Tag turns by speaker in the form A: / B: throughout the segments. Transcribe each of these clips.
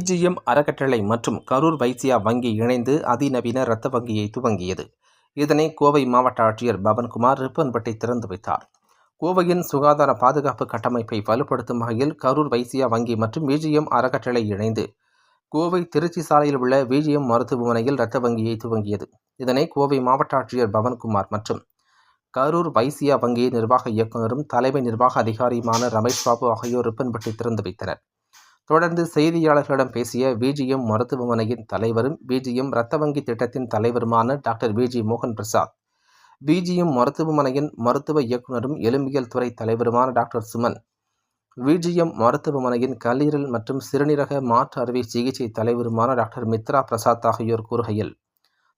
A: VGM அறக்கட்டளை மற்றும் கரூர் வைசியா வங்கி இணைந்து அதிநவீன இரத்த வங்கியை துவங்கியது. இதனை கோவை மாவட்ட ஆட்சியர் பவன்குமார் ரிப்பன் வெட்டி திறந்து வைத்தார். கோவையின் சுகாதார பாதுகாப்பு கட்டமைப்பை வலுப்படுத்தும் வகையில் கரூர் வைசியா வங்கி மற்றும் விஜிஎம் அறக்கட்டளை இணைந்து கோவை திருச்சி சாலையில் உள்ள விஜிஎம் மருத்துவமனையில் இரத்த வங்கியை துவங்கியது. இதனை கோவை மாவட்ட ஆட்சியர் பவன்குமார் மற்றும் கரூர் வைசியா வங்கி நிர்வாக இயக்குநரும் தலைமை நிர்வாக அதிகாரியுமான ரமேஷ் பாபு ஆகியோர் ரிப்பன் வெட்டி திறந்து வைத்தனர். தொடர்ந்து செய்தியாளர்களிடம் பேசிய விஜிஎம் மருத்துவமனையின் தலைவரும் விஜிஎம் இரத்த வங்கி திட்டத்தின் தலைவருமான டாக்டர் விஜி மோகன் பிரசாத், விஜிஎம் மருத்துவமனையின் மருத்துவ இயக்குநரும் எலும்பியல் துறை தலைவருமான டாக்டர் சுமன், விஜிஎம் மருத்துவமனையின் கல்லீரல் மற்றும் சிறுநீரக மாற்று அறுவை சிகிச்சை தலைவருமான டாக்டர் மித்ரா பிரசாத் ஆகியோர் கூறுகையில்,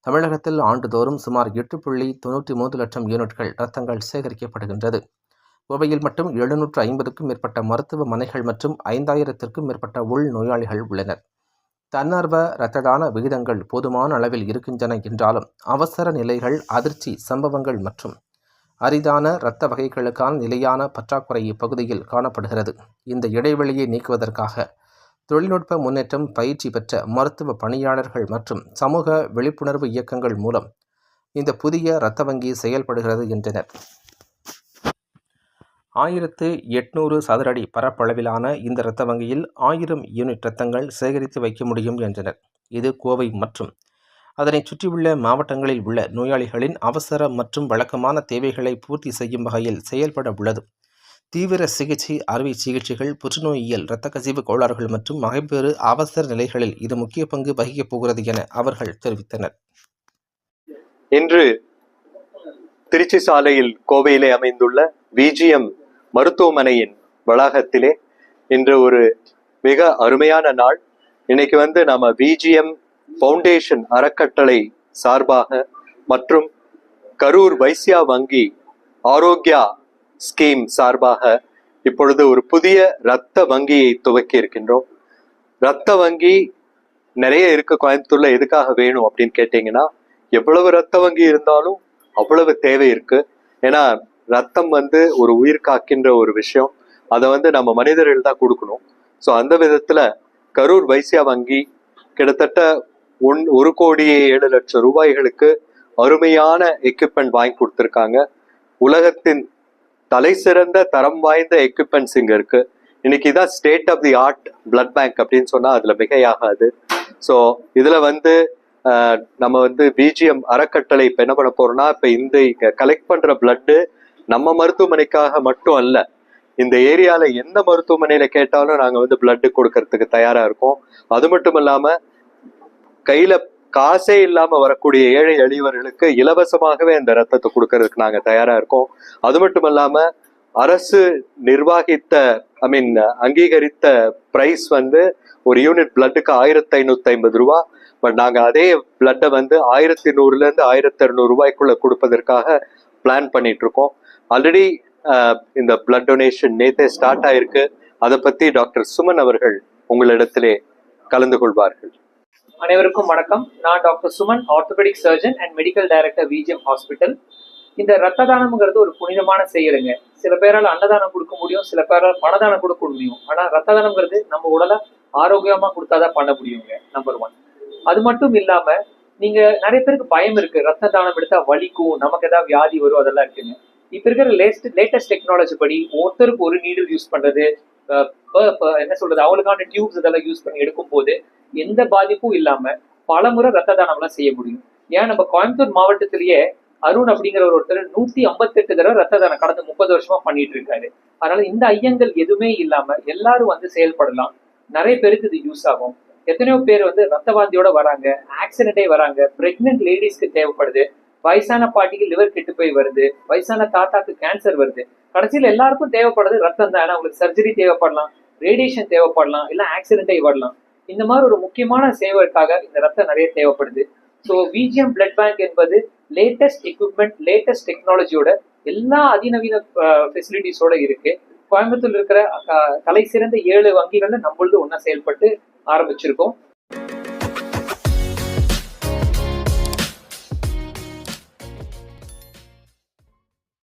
A: தமிழகத்தில் ஆண்டுதோறும் சுமார் 8.93 லட்சம் யூனிட்கள் இரத்தங்கள் சேகரிக்கப்படுகின்றது. கோவையில் மட்டும் 750க்கும் மேற்பட்ட மருத்துவமனைகள் மற்றும் 5000த்திற்கும் மேற்பட்ட உள் நோயாளிகள் உள்ளனர். தன்னார்வ இரத்த தான விகிதங்கள் போதுமான அளவில் இருக்கின்றன என்றாலும் அவசர நிலைகள், அதிர்ச்சி சம்பவங்கள் மற்றும் அரிதான இரத்த வகைகளுக்கான நிலையான பற்றாக்குறை இப்பகுதியில் காணப்படுகிறது. இந்த இடைவெளியை நீக்குவதற்காக தொழில்நுட்ப முன்னேற்றம், பயிற்சி பெற்ற மருத்துவ பணியாளர்கள் மற்றும் சமூக விழிப்புணர்வு இயக்கங்கள் மூலம் இந்த புதிய இரத்த வங்கி செயல்படுகிறது என்றனர். 1800 சதுர அடி பரப்பளவிலான இந்த இரத்த வங்கியில் 1000 யூனிட் இரத்தங்கள் சேகரித்து வைக்க முடியும் என்றனர். இது கோவை மற்றும் அதனை சுற்றியுள்ள மாவட்டங்களில் உள்ள நோயாளிகளின் அவசர மற்றும் வழக்கமான தேவைகளை பூர்த்தி செய்யும் வகையில் செயல்பட உள்ளது. தீவிர சிகிச்சை, அறுவை சிகிச்சைகள், புற்றுநோயியல், இரத்த கசிவு கோளாறுகள் மற்றும் மகப்பேறு அவசர நிலைகளில் இது முக்கிய பங்கு வகிக்கப் போகிறது என அவர்கள் தெரிவித்தனர்.
B: இன்று திருச்சி சாலையில் கோவையிலே அமைந்துள்ள விஜிஎம் மருத்துவமனையின் வளாகத்திலே இன்று ஒரு மிக அருமையான நாள். இன்னைக்கு நம்ம விஜிஎம் ஃபவுண்டேஷன் அறக்கட்டளை சார்பாக மற்றும் கரூர் வைசியா வங்கி ஆரோக்கியா ஸ்கீம் சார்பாக இப்பொழுது ஒரு புதிய இரத்த வங்கியை துவக்கி இருக்கின்றோம். இரத்த வங்கி நிறைய இருக்கு கோயம்புத்தூர்ல. எதுக்காக வேணும் அப்படின்னு கேட்டீங்கன்னா, எவ்வளவு இரத்த வங்கி இருந்தாலும் அவ்வளவு தேவை இருக்கு. ஏன்னா ரத்தம் ஒரு உயிர் காக்கின்ற ஒரு விஷயம். அதை நம்ம மனிதர்கள் தான் கொடுக்கணும். ஸோ அந்த விதத்துல கரூர் வைசியா வங்கி கிட்டத்தட்ட 1,07,00,000 ரூபாய்களுக்கு அருமையான எக்யூப்மெண்ட் வாங்கி கொடுத்துருக்காங்க. உலகத்தின் தலை சிறந்த தரம் வாய்ந்த எக்யூப்மெண்ட்ஸ் இங்க இருக்கு. இன்னைக்கு தான் state of the art blood bank அப்படின்னு சொன்னா அதுல மிகையாகாது. ஸோ இதுல நம்ம விஜிஎம் அறக்கட்டளை இப்ப என்ன பண்ண போறோம்னா, இப்ப இந்த கலெக்ட் பண்ற பிளட்டு நம்ம மருத்துவமனைக்காக மட்டும் அல்ல, இந்த ஏரியால எந்த மருத்துவமனையில கேட்டாலும் நாங்க பிளட் கொடுக்கறதுக்கு தயாரா இருக்கோம். அது மட்டும் இல்லாம கையில காசே இல்லாம வரக்கூடிய ஏழை எளியவர்களுக்கு இலவசமாகவே அந்த ரத்தத்தை கொடுக்கறதுக்கு நாங்க தயாரா இருக்கோம். அது மட்டும் இல்லாம அரசு நிர்வாகித்த அங்கீகரித்த பிரைஸ் ஒரு யூனிட் பிளட்டுக்கு 1550 ரூபாய். பட் நாங்க அதே பிளட்டை 1100ல இருந்து 1200 ரூபாய்க்குள்ள கொடுப்பதற்காக பிளான் பண்ணிட்டு இருக்கோம். ஆல்ரெடி இந்த பிளட் டொனேஷன் நேத்தே ஸ்டார்ட் ஆயிருக்கு. அதை பத்தி டாக்டர் சுமன் அவர்கள் உங்களிடத்திலே கலந்து கொள்வார்கள்.
C: அனைவருக்கும் வணக்கம். நான் doctor Suman, orthopaedic surgeon and medical director VGM hospital. இந்த ரத்த தானம்ங்கிறது ஒரு புனிதமான செயலுங்க. சில பேரால் அன்னதானம் கொடுக்க முடியும், சில பேரால் பணதானம் கொடுக்க முடியும். ஆனா ரத்த தானம்ங்கிறது நம்ம உடலை ஆரோக்கியமா கொடுத்தாதான் பண்ண முடியுங்க. நம்பர் 1. அது மட்டும் இல்லாம நீங்க நிறைய பேருக்கு பயம் இருக்கு, ரத்த தானம் எடுத்தா வலிக்கும், நமக்கு ஏதாவது வியாதி வரும், அதெல்லாம் இருக்குங்க. இப்ப இருக்கிற லேட்டஸ்ட் டெக்னாலஜி படி ஒருத்தருக்கு ஒரு நீடில் யூஸ் பண்றது, என்ன சொல்றது, அவங்களுக்கான டியூப்ஸ் இதெல்லாம் யூஸ் பண்ணி எடுக்கும் போது எந்த பாதிப்பும் இல்லாம பல முறை ரத்த தானம் எல்லாம் செய்ய முடியும். ஏன் நம்ம கோயம்புத்தூர் மாவட்டத்திலேயே அருண் அப்படிங்கிற ஒருத்தர் 158 தடவை ரத்த தானம் கடந்த 30 வருஷமா பண்ணிட்டு இருக்காரு. அதனால இந்த ஐயங்கள் எதுவுமே இல்லாம எல்லாரும் செயல்படலாம். நிறைய பேருக்கு இது யூஸ் ஆகும். எத்தனையோ பேர் ரத்த வாந்தியோட வராங்க, ஆக்சிடென்டே வராங்க, பிரெக்னென்ட் லேடிஸ்க்கு தேவைப்படுது, வயசான பாட்டிக்கு லிவர் கெட்டு போய் வருது, வயசான தாத்தாக்கு கேன்சர் வருது. கடைசியில் எல்லாருக்கும் தேவைப்படுறது ரத்தம் தான். அவங்களுக்கு சர்ஜரி தேவைப்படலாம், ரேடியேஷன் தேவைப்படலாம், இல்லை ஆக்சிடென்டே வரலாம். இந்த மாதிரி ஒரு முக்கியமான சேவைக்காக இந்த ரத்தம் நிறைய தேவைப்படுது. ஸோ விஜிஎம் பிளட் பேங்க் என்பது லேட்டஸ்ட் எக்யூப்மெண்ட், லேட்டஸ்ட் டெக்னாலஜியோட எல்லா அதிநவீன ஃபெசிலிட்டிஸோட இருக்கு. கோயம்புத்தூர்ல இருக்கிற தலை சிறந்த 7 வங்கிகள்ல நம்மளது ஒன்னா செயல்பட்டு ஆரம்பிச்சிருக்கோம்.